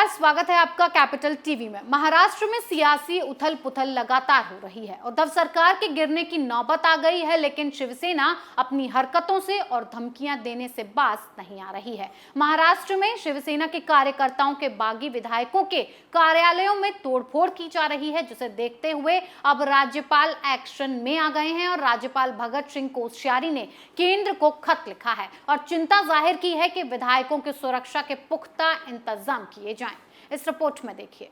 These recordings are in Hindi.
नमस्कार, स्वागत है आपका कैपिटल टीवी में। महाराष्ट्र में सियासी उथल पुथल लगातार हो रही है। उद्धव सरकार के गिरने की नौबत आ गई है, लेकिन शिवसेना अपनी हरकतों से और धमकियां देने से बाज नहीं आ रही है। महाराष्ट्र में शिवसेना के कार्यकर्ताओं के बागी विधायकों के कार्यालयों में तोड़फोड़ की जा रही है, जिसे देखते हुए अब राज्यपाल एक्शन में आ गए हैं और राज्यपाल भगत सिंह कोश्यारी ने केंद्र को खत लिखा है और चिंता जाहिर की है कि विधायकों की सुरक्षा के पुख्ता इंतजाम किए जाएं। इस रिपोर्ट में देखिए।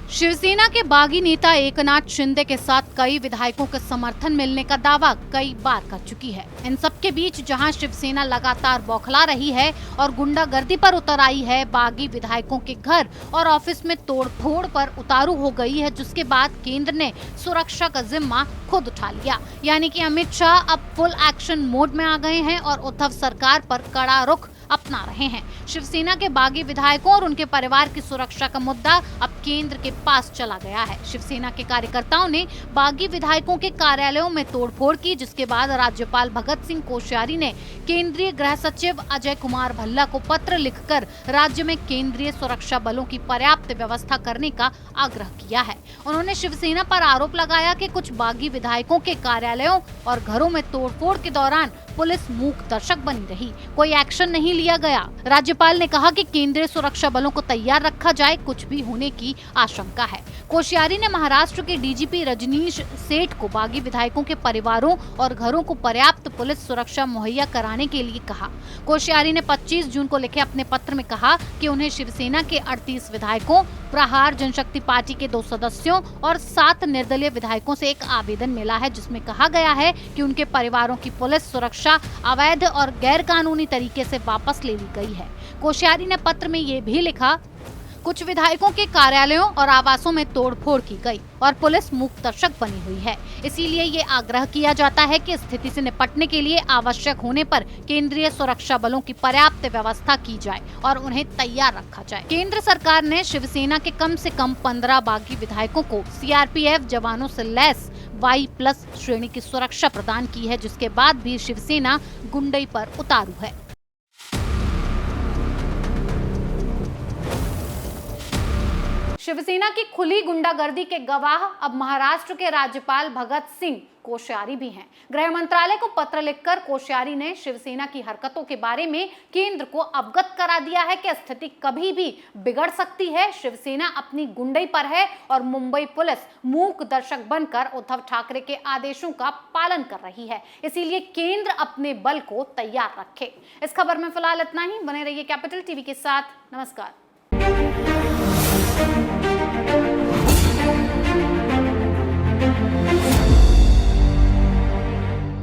शिवसेना के बागी नेता एकनाथ शिंदे के साथ कई विधायकों के समर्थन मिलने का दावा कई बार कर चुकी है। इन सब के बीच जहां शिवसेना लगातार बौखला रही है और गुंडागर्दी पर उतर आई है, बागी विधायकों के घर और ऑफिस में तोड़फोड़ पर उतारू हो गई है, जिसके बाद केंद्र ने सुरक्षा का जिम्मा खुद उठा लिया। यानी कि अमित शाह अब फुल एक्शन मोड में आ गए हैं और उद्धव सरकार पर कड़ा रुख अपना रहे हैं। शिवसेना के बागी विधायकों और उनके परिवार की सुरक्षा का मुद्दा अब केंद्र के पास चला गया है। शिवसेना के कार्यकर्ताओं ने बागी विधायकों के कार्यालयों में तोड़फोड़ की, जिसके बाद राज्यपाल भगत सिंह कोश्यारी ने केंद्रीय गृह सचिव अजय कुमार भल्ला को पत्र लिखकर राज्य में केंद्रीय सुरक्षा बलों की पर्याप्त व्यवस्था करने का आग्रह किया है। उन्होंने शिवसेना पर आरोप लगाया कि कुछ बागी विधायकों के कार्यालयों और घरों में तोड़फोड़ के दौरान पुलिस मूक दर्शक बनी रही, कोई एक्शन नहीं लिया गया। राज्यपाल ने कहा कि केंद्रीय सुरक्षा बलों को तैयार रखा जाए, कुछ भी होने की आशंका है। कोश्यारी ने महाराष्ट्र के डीजीपी रजनीश सेठ को बागी विधायकों के परिवारों और घरों को पर्याप्त पुलिस सुरक्षा मुहैया कराने के लिए कहा। कोश्यारी ने 25 जून को लिखे अपने पत्र में कहा कि उन्हें शिवसेना के 38 विधायकों, प्रहार जनशक्ति पार्टी के 2 सदस्यों और 7 निर्दलीय विधायकों से एक आवेदन मिला है, जिसमें कहा गया है कि उनके परिवारों की पुलिस सुरक्षा अवैध और गैर कानूनी तरीके से वापस ले ली गई है। कोश्यारी ने पत्र में ये भी लिखा, कुछ विधायकों के कार्यालयों और आवासों में तोड़फोड़ की गई और पुलिस मूक दर्शक बनी हुई है। इसीलिए ये आग्रह किया जाता है कि स्थिति से निपटने के लिए आवश्यक होने पर केंद्रीय सुरक्षा बलों की पर्याप्त व्यवस्था की जाए और उन्हें तैयार रखा जाए। केंद्र सरकार ने शिवसेना के कम से कम 15 बागी विधायकों को सीआरपीएफ जवानों से लैस Y+ श्रेणी की सुरक्षा प्रदान की है, जिसके बाद भी शिवसेना गुंडई पर उतारू है। शिवसेना की खुली गुंडागर्दी के गवाह अब महाराष्ट्र के राज्यपाल भगत सिंह कोश्यारी भी हैं। गृह मंत्रालय को पत्र लिखकर कोश्यारी ने शिवसेना की हरकतों के बारे में केंद्र को अवगत करा दिया है कि स्थिति कभी भी बिगड़ सकती है। शिवसेना अपनी गुंडई पर है और मुंबई पुलिस मूक दर्शक बनकर उद्धव ठाकरे के आदेशों का पालन कर रही है। इसीलिए केंद्र अपने बल को तैयार रखे। इस खबर में फिलहाल इतना ही। बने रहिए कैपिटल टीवी के साथ। नमस्कार।